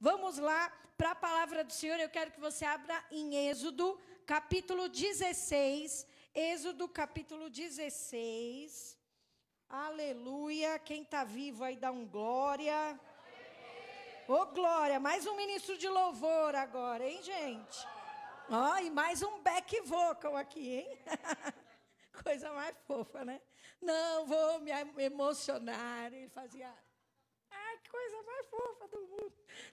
Vamos lá para a palavra do Senhor. Eu quero que você abra em Êxodo, capítulo 16. Êxodo, capítulo 16. Aleluia. Quem está vivo aí dá um glória. Ô, glória. Mais um ministro de louvor agora, hein, gente? Ó, e mais um back vocal aqui, hein? Coisa mais fofa, né? Não vou me emocionar. Ele fazia... Ai, que coisa mais fofa do mundo.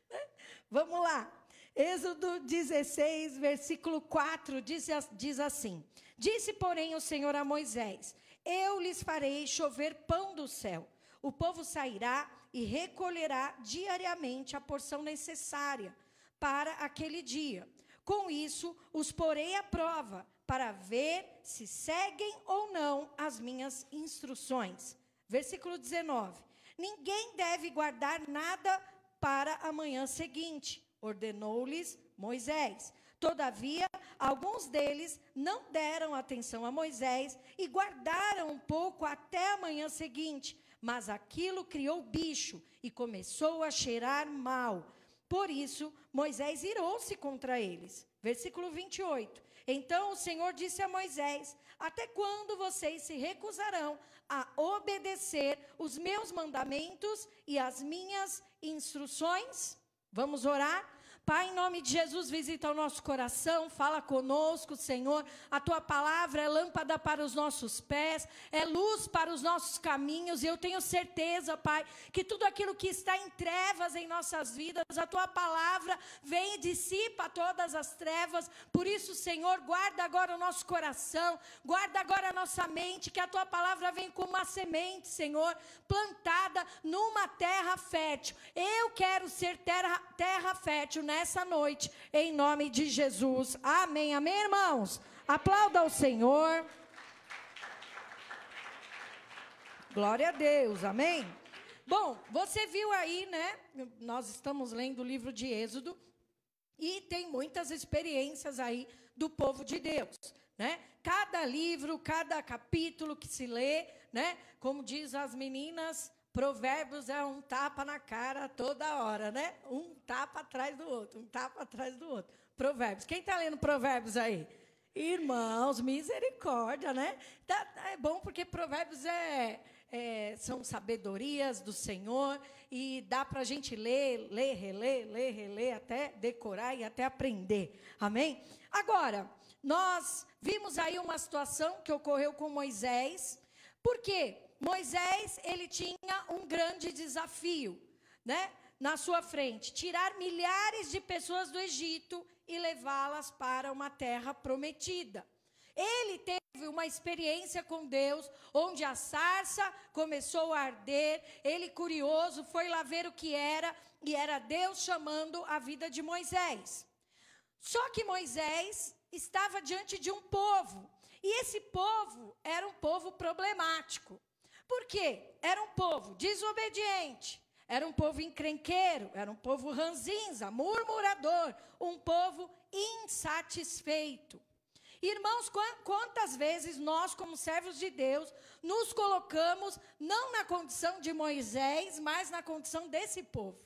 Né? Vamos lá. Êxodo 16, versículo 4, diz assim: Disse, porém, o Senhor a Moisés: Eu lhes farei chover pão do céu. O povo sairá e recolherá diariamente a porção necessária para aquele dia. Com isso, os porei à prova, para ver se seguem ou não as minhas instruções. Versículo 19. Ninguém deve guardar nada para a manhã seguinte, ordenou-lhes Moisés. Todavia, alguns deles não deram atenção a Moisés e guardaram um pouco até a manhã seguinte. Mas aquilo criou bicho e começou a cheirar mal. Por isso, Moisés irou-se contra eles. Versículo 28. Então o Senhor disse a Moisés: Até quando vocês se recusarão a obedecer os meus mandamentos e as minhas instruções? Vamos orar? Pai, em nome de Jesus, visita o nosso coração, fala conosco, Senhor. A Tua palavra é lâmpada para os nossos pés, é luz para os nossos caminhos. E eu tenho certeza, Pai, que tudo aquilo que está em trevas em nossas vidas, a Tua palavra vem e dissipa todas as trevas. Por isso, Senhor, guarda agora o nosso coração, guarda agora a nossa mente, que a Tua palavra vem como uma semente, Senhor, plantada numa terra fértil. Eu quero ser terra fértil nessa noite, em nome de Jesus. Amém, amém, irmãos? Aplauda ao Senhor. Glória a Deus, amém? Bom, você viu aí, né? Nós estamos lendo o livro de Êxodo e tem muitas experiências aí do povo de Deus, né? Cada livro, cada capítulo que se lê, né? Como diz as meninas, Provérbios é um tapa na cara toda hora, né? Um tapa atrás do outro, um tapa atrás do outro. Provérbios. Quem está lendo Provérbios aí? Irmãos, misericórdia, né? É bom porque Provérbios são sabedorias do Senhor e dá para a gente ler, reler, até decorar e até aprender. Amém? Agora, nós vimos aí uma situação que ocorreu com Moisés. Por quê? Moisés, ele tinha um grande desafio, né, na sua frente: tirar milhares de pessoas do Egito e levá-las para uma terra prometida. Ele teve uma experiência com Deus, onde a sarça começou a arder. Ele, curioso, foi lá ver o que era, e era Deus chamando a vida de Moisés. Só que Moisés estava diante de um povo, e esse povo era um povo problemático. Por quê? Era um povo desobediente, era um povo encrenqueiro, era um povo ranzinza, murmurador, um povo insatisfeito. Irmãos, quantas vezes nós, como servos de Deus, nos colocamos não na condição de Moisés, mas na condição desse povo,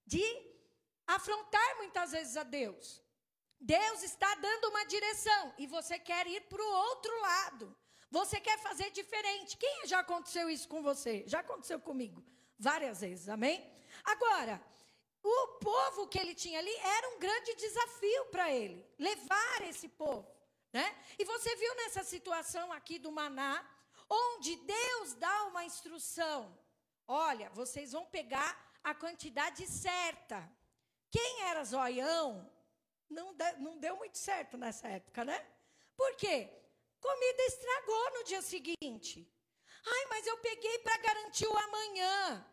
de afrontar muitas vezes a Deus. Deus está dando uma direção e você quer ir para o outro lado. Você quer fazer diferente. Quem já aconteceu isso com você? Já aconteceu comigo várias vezes, amém? Agora, o povo que ele tinha ali era um grande desafio para ele, levar esse povo, né? E você viu nessa situação aqui do maná, onde Deus dá uma instrução: olha, vocês vão pegar a quantidade certa. Quem era zoião, não deu muito certo nessa época, né? Por quê? Comida estragou no dia seguinte. Ai, mas eu peguei para garantir o amanhã.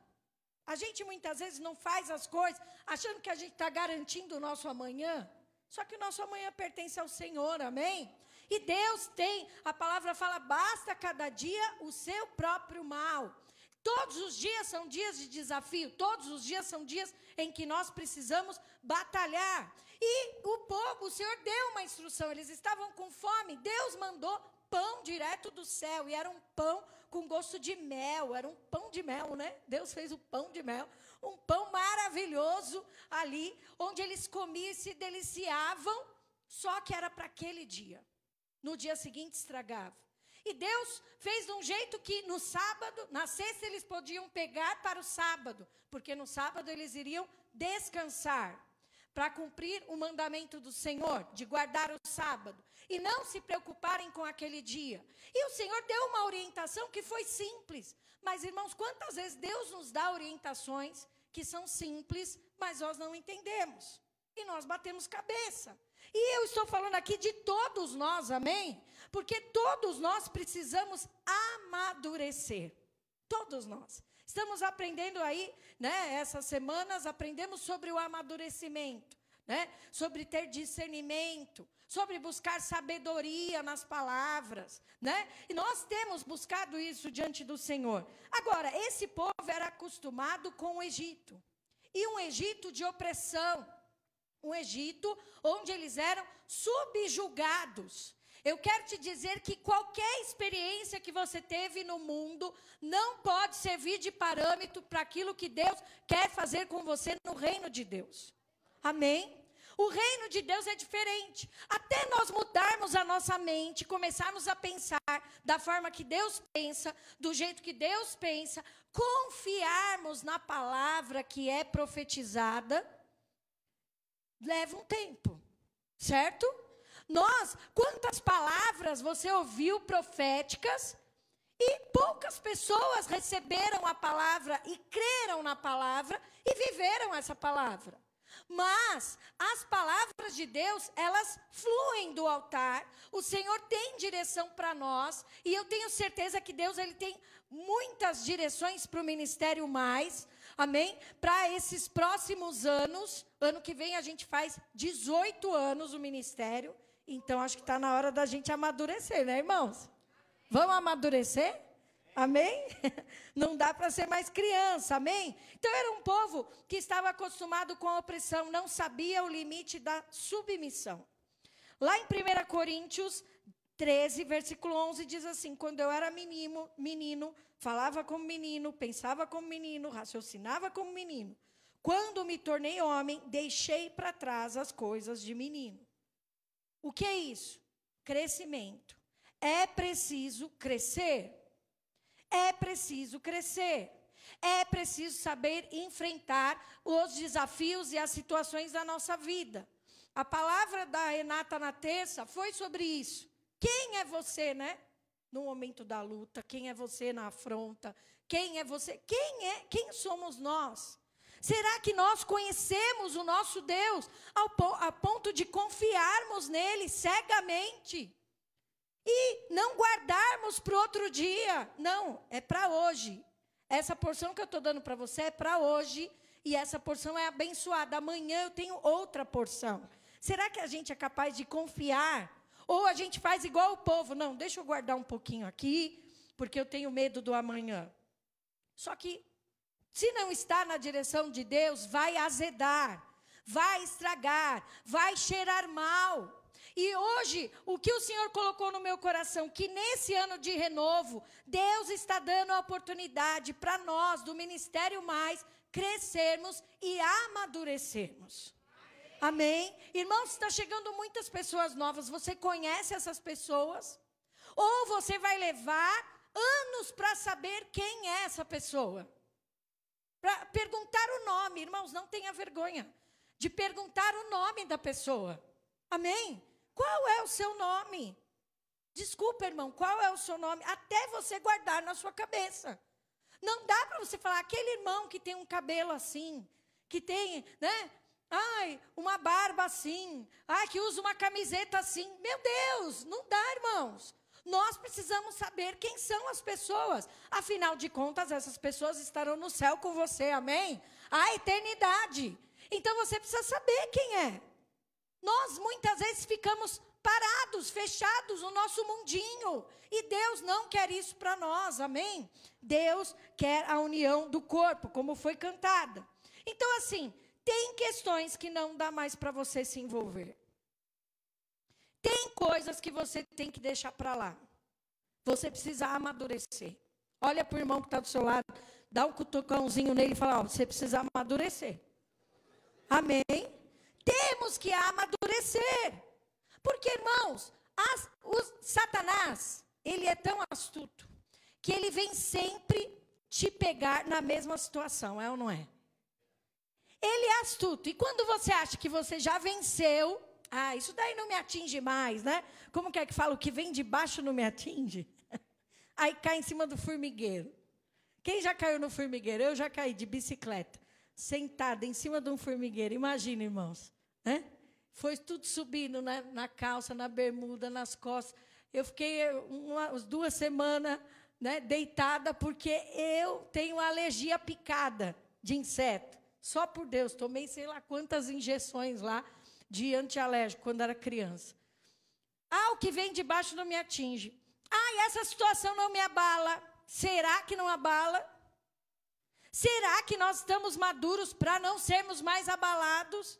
A gente muitas vezes não faz as coisas achando que a gente está garantindo o nosso amanhã. Só que o nosso amanhã pertence ao Senhor, amém? E Deus tem, a palavra fala, basta cada dia o seu próprio mal. Todos os dias são dias de desafio, todos os dias são dias em que nós precisamos batalhar. E o povo, o Senhor deu uma instrução, eles estavam com fome, Deus mandou pão direto do céu, e era um pão com gosto de mel, era um pão de mel, né? Deus fez o pão de mel, um pão maravilhoso ali, onde eles comiam e se deliciavam, só que era para aquele dia. No dia seguinte estragava. E Deus fez de um jeito que no sábado, na sexta eles podiam pegar para o sábado, porque no sábado eles iriam descansar, para cumprir o mandamento do Senhor, de guardar o sábado, e não se preocuparem com aquele dia. E o Senhor deu uma orientação que foi simples. Mas, irmãos, quantas vezes Deus nos dá orientações que são simples, mas nós não entendemos, e nós batemos cabeça. E eu estou falando aqui de todos nós, amém? Porque todos nós precisamos amadurecer. Todos nós. Estamos aprendendo aí, né? Essas semanas aprendemos sobre o amadurecimento, né? Sobre ter discernimento, sobre buscar sabedoria nas palavras, né? E nós temos buscado isso diante do Senhor. Agora, esse povo era acostumado com o Egito. E um Egito de opressão. Um Egito onde eles eram subjugados. Eu quero te dizer que qualquer experiência que você teve no mundo não pode servir de parâmetro para aquilo que Deus quer fazer com você no reino de Deus. Amém? O reino de Deus é diferente. Até nós mudarmos a nossa mente, começarmos a pensar da forma que Deus pensa, do jeito que Deus pensa, confiarmos na palavra que é profetizada, leva um tempo, certo? Quantas palavras você ouviu proféticas e poucas pessoas receberam a palavra e creram na palavra e viveram essa palavra. Mas as palavras de Deus, elas fluem do altar. O Senhor tem direção para nós. E eu tenho certeza que Deus ele tem muitas direções para o Ministério Mais. Amém? Para esses próximos anos. Ano que vem a gente faz 18 anos o ministério. Então acho que está na hora da gente amadurecer, né, irmãos? Vamos amadurecer? Amém? Não dá para ser mais criança, amém? Então era um povo que estava acostumado com a opressão, não sabia o limite da submissão. Lá em 1 Coríntios 13, versículo 11, diz assim: quando eu era menino, falava como menino, pensava como menino, raciocinava como menino. Quando me tornei homem, deixei para trás as coisas de menino. O que é isso? Crescimento. É preciso crescer. É preciso crescer. É preciso saber enfrentar os desafios e as situações da nossa vida. A palavra da Renata na terça foi sobre isso. Quem é você, né? No momento da luta, quem é você na afronta? Quem é você? Quem somos nós? Será que nós conhecemos o nosso Deus a ponto de confiarmos nele cegamente? E não guardarmos para o outro dia. Não, é para hoje. Essa porção que eu estou dando para você é para hoje. E essa porção é abençoada. Amanhã eu tenho outra porção. Será que a gente é capaz de confiar? Ou a gente faz igual o povo? Não, deixa eu guardar um pouquinho aqui, porque eu tenho medo do amanhã. Só que, se não está na direção de Deus, vai azedar, vai estragar, vai cheirar mal. E hoje, o que o Senhor colocou no meu coração, que nesse ano de renovo, Deus está dando a oportunidade para nós, do Ministério Mais, crescermos e amadurecermos. Amém? Irmãos, está chegando muitas pessoas novas, você conhece essas pessoas? Ou você vai levar anos para saber quem é essa pessoa? Para perguntar o nome, irmãos, não tenha vergonha de perguntar o nome da pessoa. Amém? Qual é o seu nome? Desculpa, irmão, qual é o seu nome? Até você guardar na sua cabeça. Não dá para você falar, aquele irmão que tem um cabelo assim, que tem, né? Ai, uma barba assim. Ai, que usa uma camiseta assim. Meu Deus, não dá, irmãos. Nós precisamos saber quem são as pessoas. Afinal de contas, essas pessoas estarão no céu com você, amém? A eternidade. Então, você precisa saber quem é. Nós, muitas vezes, ficamos parados, fechados no nosso mundinho. E Deus não quer isso para nós, amém? Deus quer a união do corpo, como foi cantada. Então, assim, tem questões que não dá mais para você se envolver. Tem coisas que você tem que deixar para lá. Você precisa amadurecer. Olha para o irmão que está do seu lado, dá um cutucãozinho nele e fala, ó, você precisa amadurecer. Amém? Temos que amadurecer. Porque, irmãos, Satanás, ele é tão astuto, que ele vem sempre te pegar na mesma situação, é ou não é? Ele é astuto. E quando você acha que você já venceu, isso daí não me atinge mais, né? Como que é que fala? O que vem de baixo não me atinge. Aí cai em cima do formigueiro. Quem já caiu no formigueiro? Eu já caí de bicicleta, sentada em cima de um formigueiro. Imagina, irmãos, né? Foi tudo subindo na calça, na bermuda, nas costas. Eu fiquei umas 2 semanas, né, deitada, porque eu tenho alergia picada de inseto. Só por Deus, tomei sei lá quantas injeções lá de antialérgico quando era criança. O que vem de baixo não me atinge. E essa situação não me abala. Será que não abala? Será que nós estamos maduros para não sermos mais abalados?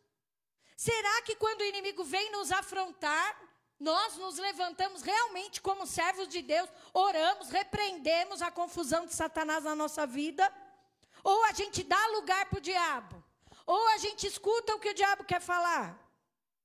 Será que quando o inimigo vem nos afrontar, nós nos levantamos realmente como servos de Deus, oramos, repreendemos a confusão de Satanás na nossa vida? Ou a gente dá lugar para o diabo? Ou a gente escuta o que o diabo quer falar?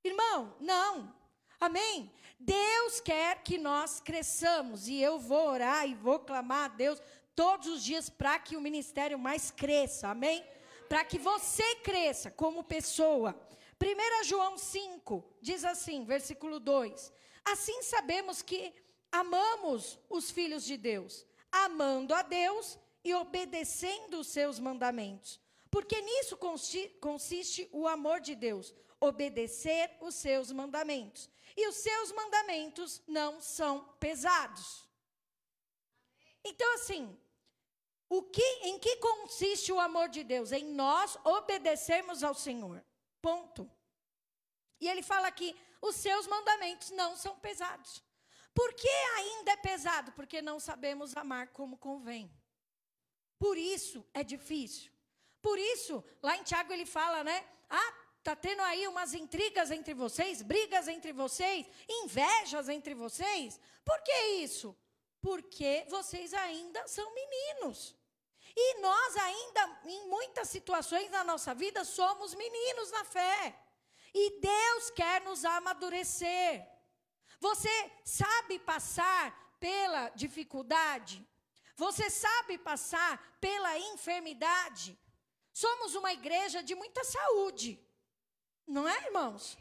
Irmão, não. Amém? Deus quer que nós cresçamos. E eu vou orar e vou clamar a Deus todos os dias para que o ministério mais cresça. Amém? Para que você cresça como pessoa. 1 João 5 diz assim, versículo 2. Assim sabemos que amamos os filhos de Deus, amando a Deus e obedecendo os seus mandamentos. Porque nisso consiste o amor de Deus, obedecer os seus mandamentos. E os seus mandamentos não são pesados. Então, assim, em que consiste o amor de Deus? Em nós obedecermos ao Senhor. Ponto. E ele fala aqui, os seus mandamentos não são pesados. Por que ainda é pesado? Porque não sabemos amar como convém. Por isso é difícil. Por isso, lá em Tiago ele fala, né? Está tendo aí umas intrigas entre vocês, brigas entre vocês, invejas entre vocês. Por que isso? Porque vocês ainda são meninos. E nós ainda, em muitas situações na nossa vida, somos meninos na fé. E Deus quer nos amadurecer. Você sabe passar pela dificuldade? Você sabe passar pela enfermidade? Somos uma igreja de muita saúde. Não é, irmãos?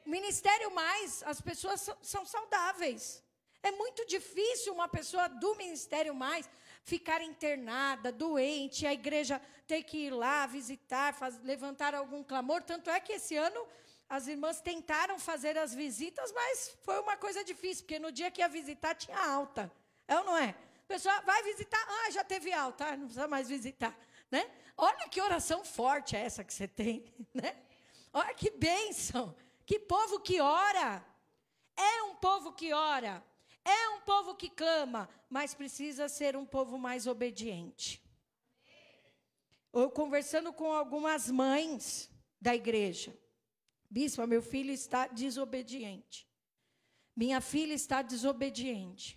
O Ministério Mais, as pessoas são saudáveis. É muito difícil uma pessoa do Ministério Mais ficar internada, doente, a igreja ter que ir lá visitar, levantar algum clamor. Tanto é que esse ano as irmãs tentaram fazer as visitas, mas foi uma coisa difícil, porque no dia que ia visitar tinha alta. É ou não é? A pessoa vai visitar, já teve alta, não precisa mais visitar. Né? Olha que oração forte é essa que você tem. Né? Olha que bênção. Que povo que ora. É um povo que ora. É um povo que clama, mas precisa ser um povo mais obediente. Eu conversando com algumas mães da igreja. Bispa, meu filho está desobediente. Minha filha está desobediente.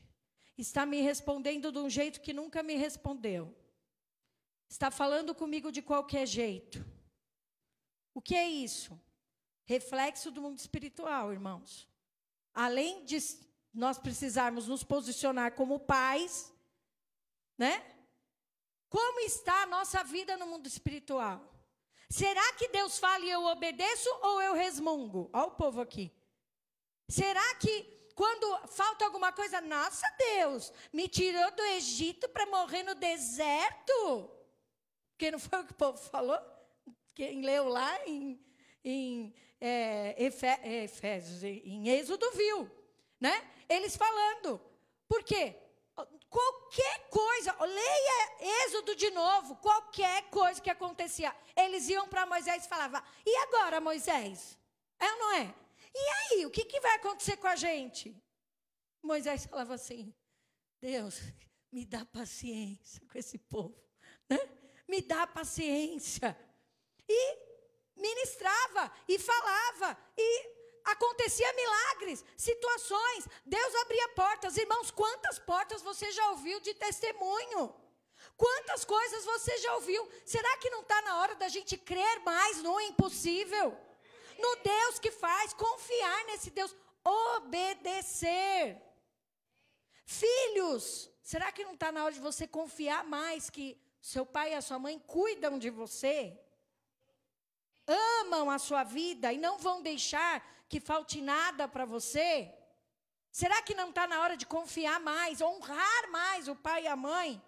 Está me respondendo de um jeito que nunca me respondeu. Está falando comigo de qualquer jeito. O que é isso? Reflexo do mundo espiritual, irmãos. Além de nós precisarmos nos posicionar como pais, né? Como está a nossa vida no mundo espiritual? Será que Deus fala e eu obedeço ou eu resmungo? Olha o povo aqui. Será que quando falta alguma coisa, nossa Deus, me tirou do Egito para morrer no deserto? Porque não foi o que o povo falou? Quem leu lá em Efésios, em Êxodo viu, né? Eles falando. Por quê? Qualquer coisa, leia Êxodo de novo, qualquer coisa que acontecia, eles iam para Moisés e falavam, e agora, Moisés? É ou não é? E aí, o que vai acontecer com a gente? Moisés falava assim, Deus, me dá paciência com esse povo, né? Me dá paciência. E ministrava, e falava, e acontecia milagres, situações, Deus abria portas. Irmãos, quantas portas você já ouviu de testemunho? Quantas coisas você já ouviu? Será que não está na hora da gente crer mais no impossível? No Deus que faz, confiar nesse Deus, obedecer. Filhos, será que não está na hora de você confiar mais que seu pai e a sua mãe cuidam de você? Amam a sua vida e não vão deixar que falte nada para você? Será que não está na hora de confiar mais, honrar mais o pai e a mãe,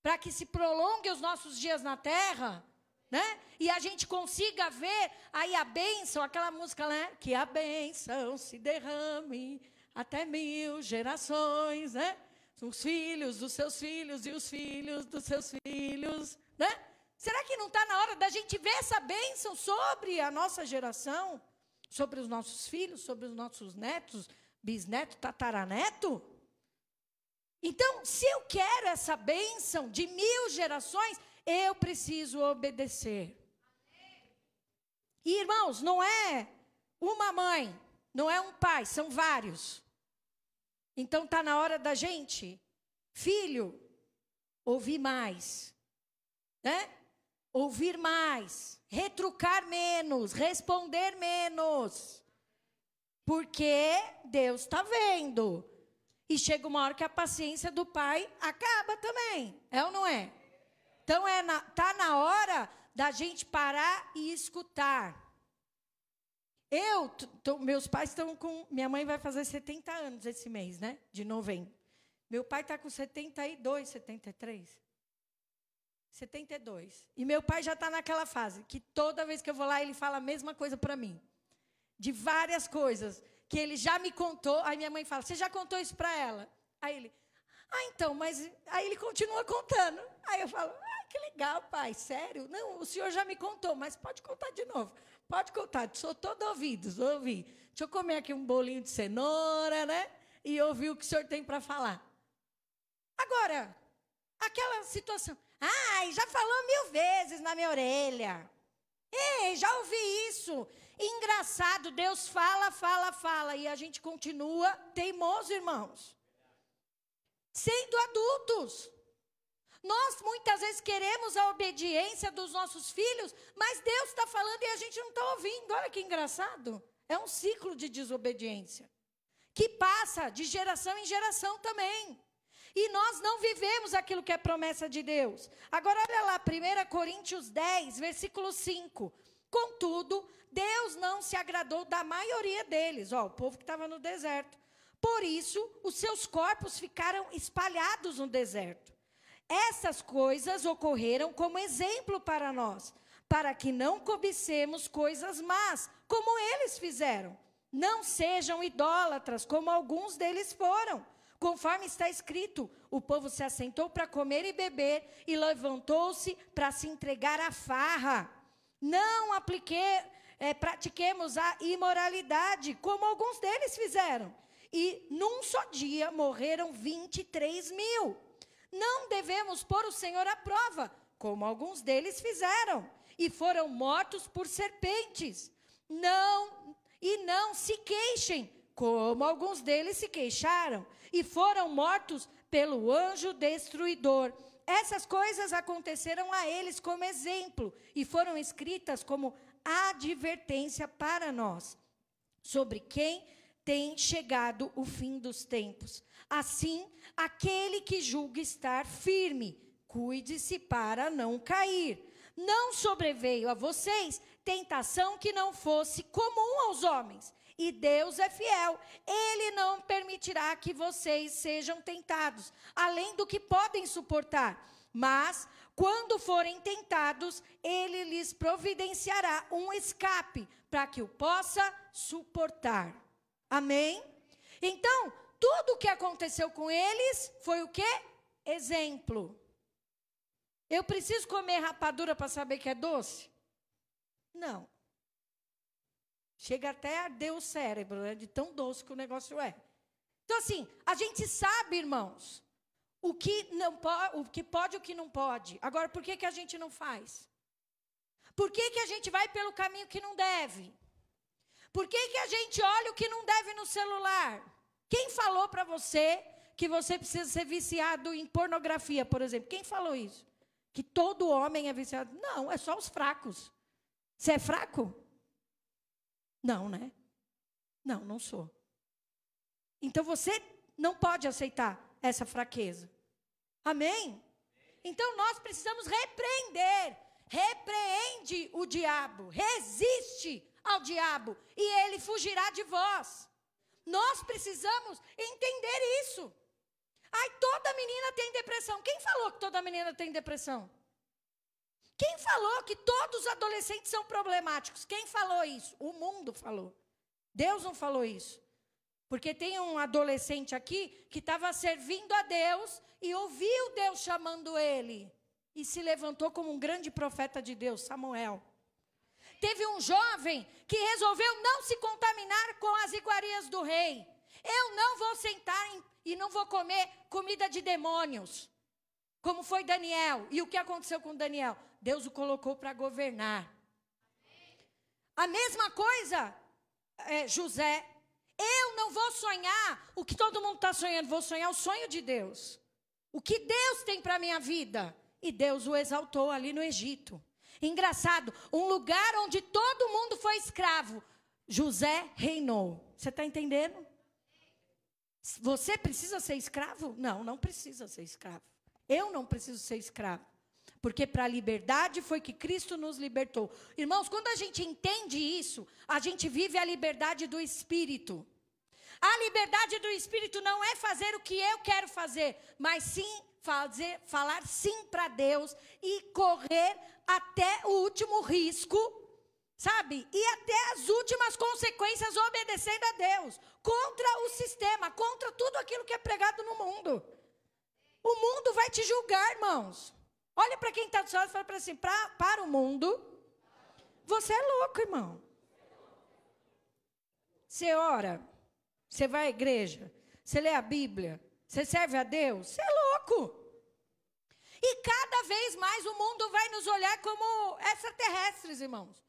para que se prolongue os nossos dias na terra, né? E a gente consiga ver aí a bênção, aquela música, né? Que a bênção se derrame até 1000 gerações, né? Os filhos dos seus filhos e os filhos dos seus filhos, né? Será que não está na hora da gente ver essa bênção sobre a nossa geração? Sobre os nossos filhos, sobre os nossos netos, bisneto, tataraneto? Então, se eu quero essa bênção de 1000 gerações, eu preciso obedecer. E, irmãos, não é uma mãe, não é um pai, são vários. Então, está na hora da gente, filho, ouvir mais, né? Ouvir mais, retrucar menos, responder menos. Porque Deus está vendo. E chega uma hora que a paciência do pai acaba também. É ou não é? Então, está na hora da gente parar e escutar. Meus pais estão com... Minha mãe vai fazer 70 anos esse mês, né? De novembro. Meu pai está com 72, 73. 72. E meu pai já está naquela fase que toda vez que eu vou lá, ele fala a mesma coisa para mim. De várias coisas que ele já me contou. Aí minha mãe fala, você já contou isso para ela? Aí ele, então, mas... Aí ele continua contando. Aí eu falo, que legal, pai, sério? Não, o senhor já me contou, mas pode contar de novo. Pode contar, sou todo ouvidos, ouvi. Deixa eu comer aqui um bolinho de cenoura, né? E ouvir o que o senhor tem para falar. Agora, aquela situação... já falou 1000 vezes na minha orelha. Ei, já ouvi isso. Engraçado, Deus fala, fala, fala. E a gente continua teimoso, irmãos. Sendo adultos. Nós, muitas vezes, queremos a obediência dos nossos filhos, mas Deus está falando e a gente não está ouvindo. Olha que engraçado. É um ciclo de desobediência, que passa de geração em geração também. E nós não vivemos aquilo que é promessa de Deus. Agora, olha lá, 1 Coríntios 10, versículo 5. Contudo, Deus não se agradou da maioria deles, o povo que estava no deserto. Por isso, os seus corpos ficaram espalhados no deserto. Essas coisas ocorreram como exemplo para nós, para que não cobicemos coisas más, como eles fizeram. Não sejam idólatras, como alguns deles foram. Conforme está escrito, o povo se assentou para comer e beber e levantou-se para se entregar à farra. Não pratiquemos a imoralidade, como alguns deles fizeram. E num só dia morreram 23.000. Não devemos pôr o Senhor à prova, como alguns deles fizeram. E foram mortos por serpentes. Não se queixem, como alguns deles se queixaram, e foram mortos pelo anjo destruidor. Essas coisas aconteceram a eles como exemplo, e foram escritas como advertência para nós, sobre quem tem chegado o fim dos tempos. Assim, aquele que julga estar firme, cuide-se para não cair. Não sobreveio a vocês tentação que não fosse comum aos homens. E Deus é fiel, Ele não permitirá que vocês sejam tentados, além do que podem suportar. Mas, quando forem tentados, Ele lhes providenciará um escape, para que o possa suportar. Amém? Então, tudo o que aconteceu com eles foi o quê? Exemplo. Eu preciso comer rapadura para saber que é doce? Não. Chega até a arder o cérebro, né, de tão doce que o negócio é. Então, assim, a gente sabe, irmãos, o que pode e o que não pode. Agora, por que a gente não faz? Por que a gente vai pelo caminho que não deve? Por que que a gente olha o que não deve no celular? Quem falou para você que você precisa ser viciado em pornografia, por exemplo? Quem falou isso? Que todo homem é viciado? Não, é só os fracos. Você é fraco? Não, né? Não, não sou. Então você não pode aceitar essa fraqueza. Amém? Então nós precisamos repreender. Repreende o diabo. Resiste ao diabo. E ele fugirá de vós. Nós precisamos entender isso. Ai, toda menina tem depressão. Quem falou que toda menina tem depressão? Quem falou que todos os adolescentes são problemáticos? Quem falou isso? O mundo falou. Deus não falou isso. Porque tem um adolescente aqui que estava servindo a Deus e ouviu Deus chamando ele. E se levantou como um grande profeta de Deus, Samuel. Teve um jovem que resolveu não se contaminar com as iguarias do rei. Eu não vou sentar e não vou comer comida de demônios. Como foi Daniel. E o que aconteceu com Daniel? Deus o colocou para governar. A mesma coisa, José. Eu não vou sonhar o que todo mundo está sonhando. Vou sonhar o sonho de Deus. O que Deus tem para a minha vida. E Deus o exaltou ali no Egito. Engraçado, um lugar onde todo mundo foi escravo. José reinou. Você está entendendo? Você precisa ser escravo? Não, não precisa ser escravo. Eu não preciso ser escravo. Porque para a liberdade foi que Cristo nos libertou. Irmãos, quando a gente entende isso, a gente vive a liberdade do Espírito. A liberdade do Espírito não é fazer o que eu quero fazer, mas sim falar sim para Deus e correr até o último risco, sabe? E até as últimas consequências obedecendo a Deus. Contra o sistema, contra tudo aquilo que é pregado no mundo. O mundo vai te julgar, irmãos. Olha para quem está do seu lado e fala assim, para o mundo, você é louco, irmão. Você ora, você vai à igreja, você lê a Bíblia, você serve a Deus, você é louco. E cada vez mais o mundo vai nos olhar como extraterrestres, irmãos.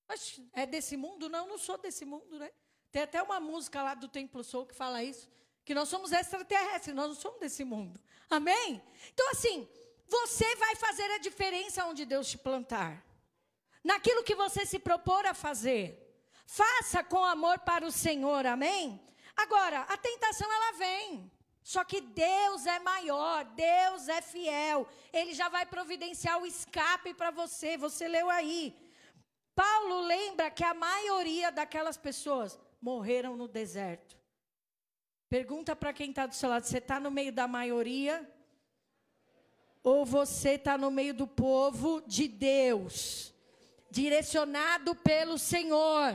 Mas é desse mundo? Não, não sou desse mundo, né? Tem até uma música lá do Templo Soul que fala isso, que nós somos extraterrestres, nós não somos desse mundo. Amém? Então, assim, você vai fazer a diferença onde Deus te plantar. Naquilo que você se propor a fazer. Faça com amor para o Senhor, amém? Agora, a tentação ela vem. Só que Deus é maior, Deus é fiel. Ele já vai providenciar o escape para você. Você leu aí. Paulo lembra que a maioria daquelas pessoas morreram no deserto. Pergunta para quem está do seu lado, você está no meio da maioria? Ou você está no meio do povo de Deus? Direcionado pelo Senhor.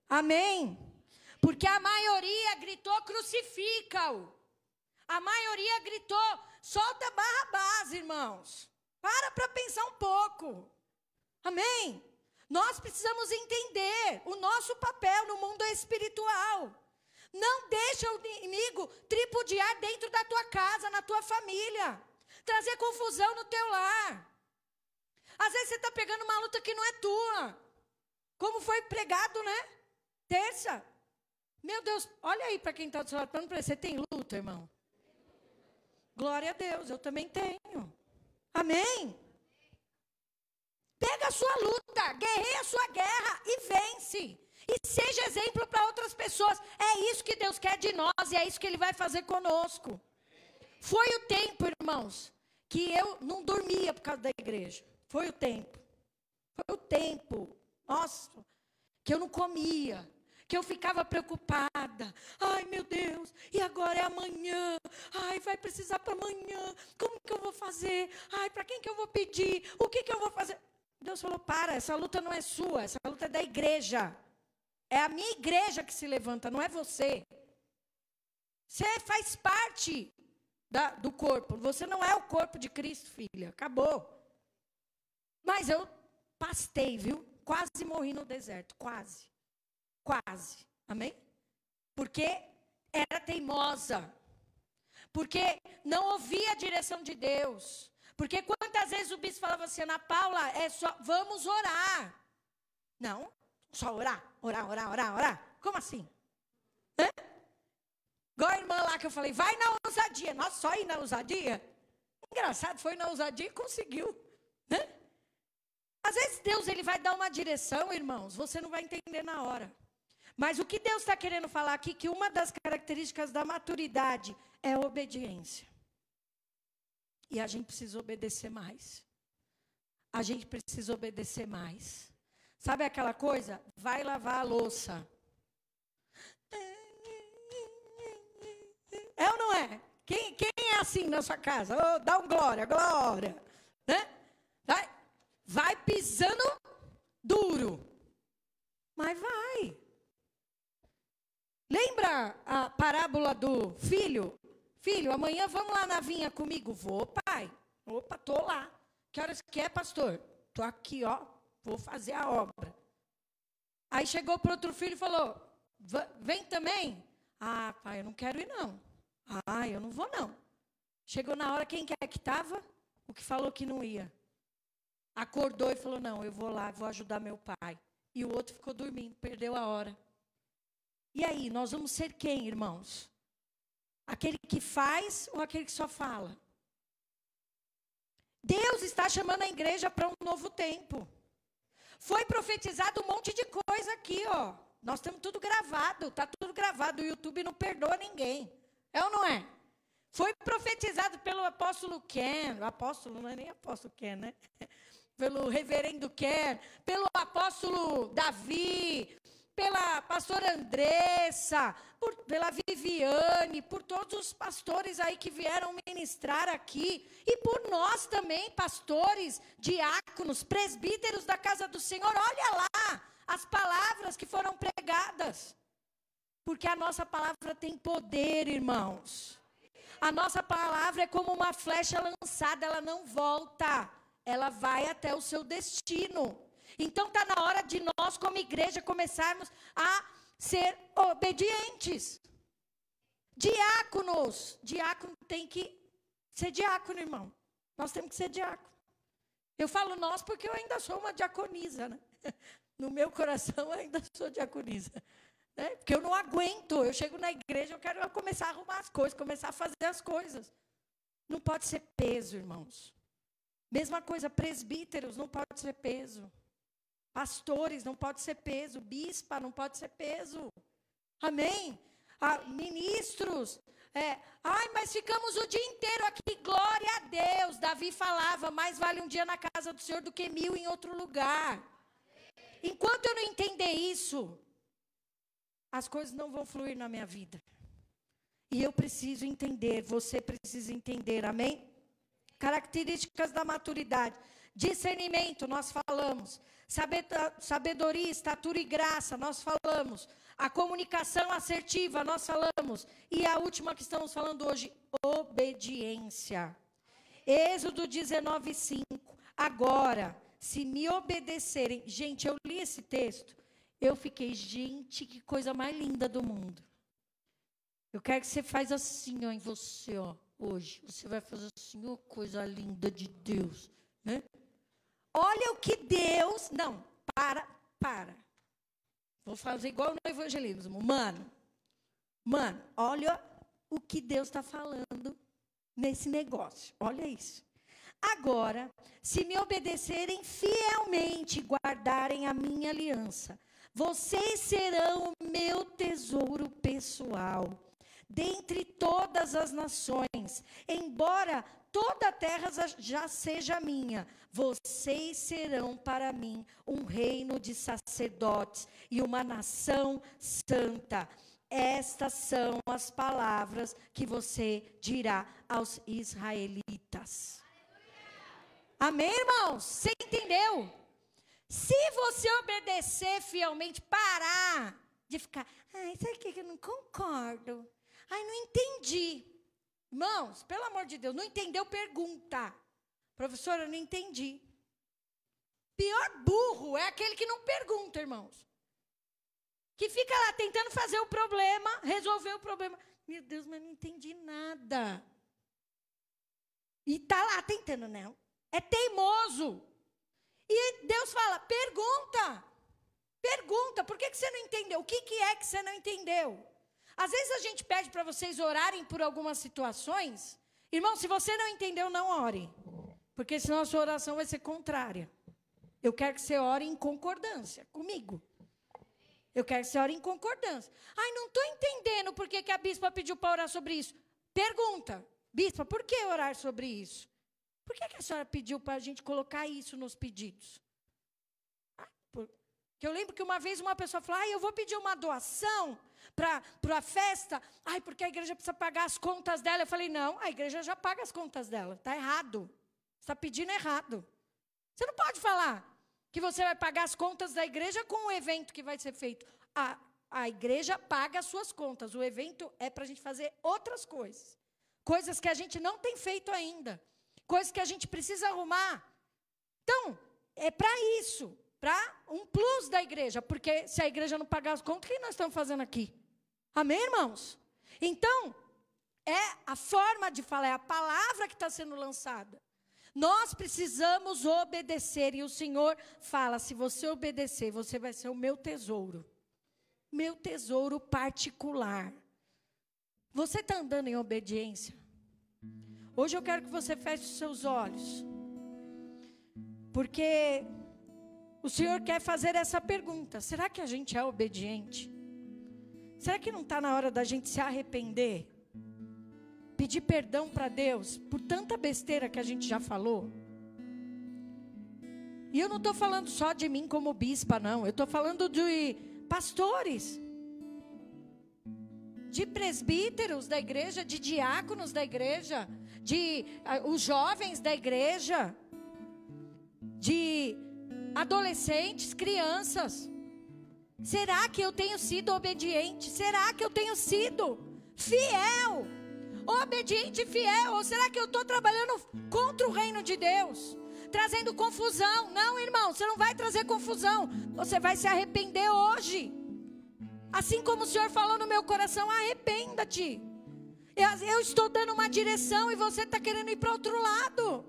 Amém? Porque a maioria gritou, crucifica-o. A maioria gritou, solta Barrabás, irmãos. Para pensar um pouco. Amém? Nós precisamos entender o nosso papel no mundo espiritual. Não deixa o inimigo tripudiar dentro da tua casa, na tua família. Trazer confusão no teu lar. Às vezes você está pegando uma luta que não é tua. Como foi pregado, né? Terça. Meu Deus, olha aí para quem está do seu lado. Você tem luta, irmão? Glória a Deus, eu também tenho. Amém? Pega a sua luta, guerreia a sua guerra e vence. E seja exemplo para outras pessoas. É isso que Deus quer de nós e é isso que Ele vai fazer conosco. Foi o tempo, irmãos, que eu não dormia por causa da igreja. Foi o tempo. Foi o tempo. Nossa, que eu não comia. Que eu ficava preocupada. Ai, meu Deus, e agora é amanhã. Ai, vai precisar para amanhã. Como que eu vou fazer? Ai, para quem que eu vou pedir? O que que eu vou fazer? Deus falou, para, essa luta não é sua. Essa luta é da igreja. É a minha igreja que se levanta, não é você. Você faz parte do corpo. Você não é o corpo de Cristo, filha. Acabou. Mas eu pastei, viu? Quase morri no deserto. Quase. Quase. Amém? Porque era teimosa. Porque não ouvia a direção de Deus. Porque quantas vezes o bispo falava assim, Ana Paula, é só, vamos orar. Não. Só orar, orar, orar, orar, orar. Como assim? Hã? Igual a irmã lá que eu falei, vai na ousadia. Nossa, só ir na ousadia? Engraçado, foi na ousadia e conseguiu. Né? Às vezes Deus ele vai dar uma direção, irmãos, você não vai entender na hora. Mas o que Deus está querendo falar aqui, que uma das características da maturidade é a obediência. E a gente precisa obedecer mais. A gente precisa obedecer mais. Sabe aquela coisa? Vai lavar a louça. É ou não é? Quem é assim na sua casa? Oh, dá um glória, glória. Né? Vai pisando duro. Mas vai. Lembra a parábola do filho? Filho, amanhã vamos lá na vinha comigo? Vou, pai. Opa, tô lá. Que horas que é, pastor? Tô aqui, ó. Vou fazer a obra. Aí chegou para outro filho e falou, vem também? Ah, pai, eu não quero ir não. Ah, eu não vou não. Chegou na hora, quem que é que estava? O que falou que não ia. Acordou e falou, não, eu vou lá, vou ajudar meu pai. E o outro ficou dormindo, perdeu a hora. E aí, nós vamos ser quem, irmãos? Aquele que faz ou aquele que só fala? Deus está chamando a igreja para um novo tempo. Foi profetizado um monte de coisa aqui, ó. Nós temos tudo gravado, está tudo gravado. O YouTube não perdoa ninguém. É ou não é? Foi profetizado pelo apóstolo Ken. O apóstolo não é nem apóstolo Ken, né? Pelo reverendo Ken, pelo apóstolo Davi, pela pastora Andressa, pela Viviane, por todos os pastores aí que vieram ministrar aqui, e por nós também, pastores, diáconos, presbíteros da casa do Senhor. Olha lá as palavras que foram pregadas, porque a nossa palavra tem poder, irmãos. A nossa palavra é como uma flecha lançada, ela não volta, ela vai até o seu destino. Então está na hora de nós, como igreja, começarmos a ser obedientes. Diáconos. Diácono tem que ser diácono, irmão. Nós temos que ser diácono. Eu falo nós porque eu ainda sou uma diaconisa, né? No meu coração eu ainda sou diaconisa. Né? Porque eu não aguento. Eu chego na igreja, eu quero começar a arrumar as coisas, começar a fazer as coisas. Não pode ser peso, irmãos. Mesma coisa, presbíteros, não pode ser peso. Pastores, não pode ser peso. Bispa, não pode ser peso. Amém? Ministros. Mas ficamos o dia inteiro aqui. Glória a Deus. Davi falava, mais vale um dia na casa do Senhor do que 1000 em outro lugar. Enquanto eu não entender isso, as coisas não vão fluir na minha vida. E eu preciso entender, você precisa entender, amém? Características da maturidade. Discernimento, nós falamos. Sabedoria, estatura e graça, nós falamos. A comunicação assertiva, nós falamos. E a última que estamos falando hoje, obediência. Êxodo 19:5. Agora, se me obedecerem... Gente, eu li esse texto, eu fiquei, gente, que coisa mais linda do mundo. Eu quero que você faça assim, ó, em você, ó, hoje. Você vai fazer assim, ó, coisa linda de Deus, né? Olha o que Deus... Não, para. Vou fazer igual no evangelismo. Mano, olha o que Deus está falando nesse negócio. Olha isso. Agora, se me obedecerem fielmente e guardarem a minha aliança, vocês serão o meu tesouro pessoal, dentre todas as nações. Embora toda a terra já seja minha, vocês serão para mim um reino de sacerdotes e uma nação santa. Estas são as palavras que você dirá aos israelitas. Amém, irmãos? Você entendeu? Se você obedecer fielmente, parar de ficar, isso aqui que eu não concordo. Não entendi. Irmãos, pelo amor de Deus, não entendeu, pergunta. Professora, eu não entendi. Pior burro é aquele que não pergunta, irmãos. Que fica lá tentando fazer o problema, resolver o problema. Meu Deus, mas não entendi nada. E está lá tentando, não. É teimoso. E Deus fala, pergunta. Pergunta, por que você não entendeu? O que é que você não entendeu? Às vezes a gente pede para vocês orarem por algumas situações. Irmão, se você não entendeu, não ore. Porque senão a sua oração vai ser contrária. Eu quero que você ore em concordância comigo. Eu quero que você ore em concordância. Ai, não estou entendendo por que a bispa pediu para orar sobre isso. Pergunta, bispa, por que orar sobre isso? Por que a senhora pediu para a gente colocar isso nos pedidos? Porque eu lembro que uma vez uma pessoa falou, eu vou pedir uma doação para a festa. Ai, porque a igreja precisa pagar as contas dela. Eu falei, não, a igreja já paga as contas dela. Está errado. Você está pedindo errado. Você não pode falar que você vai pagar as contas da igreja com o evento que vai ser feito. A igreja paga as suas contas. O evento é para a gente fazer outras coisas. Coisas que a gente não tem feito ainda. Coisas que a gente precisa arrumar. Então, é para isso. Para um plus da igreja. Porque se a igreja não pagar as contas, o que nós estamos fazendo aqui? Amém, irmãos? Então, é a forma de falar, é a palavra que está sendo lançada. Nós precisamos obedecer. E o Senhor fala, se você obedecer, você vai ser o meu tesouro. Meu tesouro particular. Você está andando em obediência? Hoje eu quero que você feche os seus olhos. Porque o Senhor quer fazer essa pergunta. Será que a gente é obediente? Será que não está na hora da gente se arrepender? Pedir perdão para Deus por tanta besteira que a gente já falou? E eu não estou falando só de mim como bispa, não. Eu estou falando de pastores, de presbíteros da igreja, de diáconos da igreja, de os jovens da igreja, de adolescentes, crianças. Será que eu tenho sido obediente? Será que eu tenho sido fiel? Obediente e fiel? Ou será que eu estou trabalhando contra o reino de Deus? Trazendo confusão? Não, irmão, você não vai trazer confusão. Você vai se arrepender hoje. Assim como o Senhor falou no meu coração, arrependa-te. Eu estou dando uma direção e você está querendo ir para outro lado.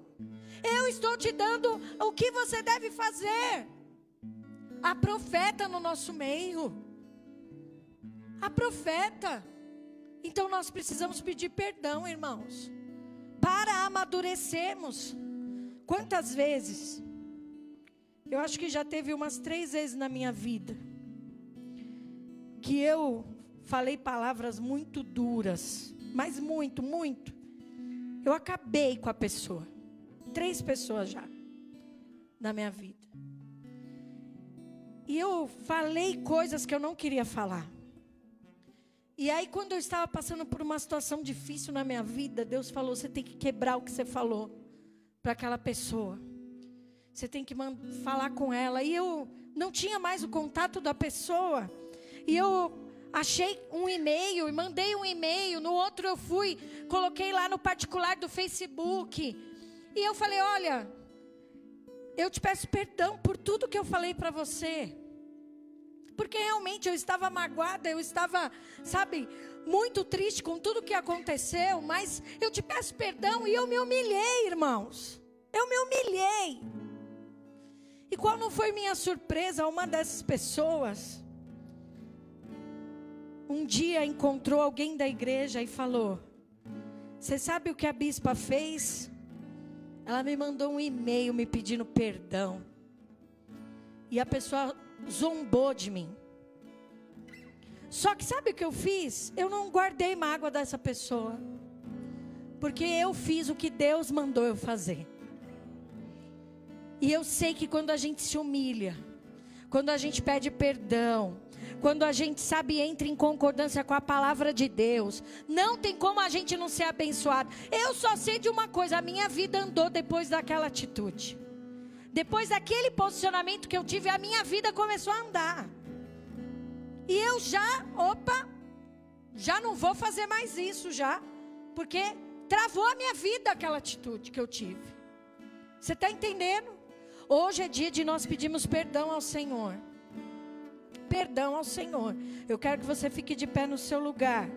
Eu estou te dando o que você deve fazer. Há profeta no nosso meio. Há profeta. Então nós precisamos pedir perdão, irmãos, para amadurecermos. Quantas vezes? Eu acho que já teve umas 3 vezes na minha vida que eu falei palavras muito duras, mas muito, muito. Eu acabei com a pessoa. 3 pessoas já na minha vida. E eu falei coisas que eu não queria falar. E aí, quando eu estava passando por uma situação difícil na minha vida, Deus falou, você tem que quebrar o que você falou para aquela pessoa. Você tem que falar com ela. E eu não tinha mais o contato da pessoa. E eu achei um e-mail e mandei um e-mail. No outro eu fui, coloquei lá no particular do Facebook. E eu falei, olha, eu te peço perdão por tudo que eu falei para você. Porque realmente eu estava magoada, eu estava, muito triste com tudo que aconteceu. Mas eu te peço perdão e eu me humilhei, irmãos. Eu me humilhei. E qual não foi minha surpresa? Uma dessas pessoas, um dia encontrou alguém da igreja e falou, você sabe o que a bispa fez? Ela me mandou um e-mail me pedindo perdão. E a pessoa zombou de mim. Só que sabe o que eu fiz? Eu não guardei mágoa dessa pessoa. Porque eu fiz o que Deus mandou eu fazer. E eu sei que quando a gente se humilha, quando a gente pede perdão, quando a gente entra em concordância com a palavra de Deus, não tem como a gente não ser abençoado. Eu só sei de uma coisa, a minha vida andou depois daquela atitude. Depois daquele posicionamento que eu tive, a minha vida começou a andar. E eu já não vou fazer mais isso já, porque travou a minha vida aquela atitude que eu tive. Você está entendendo? Hoje é dia de nós pedirmos perdão ao Senhor. Perdão ao Senhor. Eu quero que você fique de pé no seu lugar.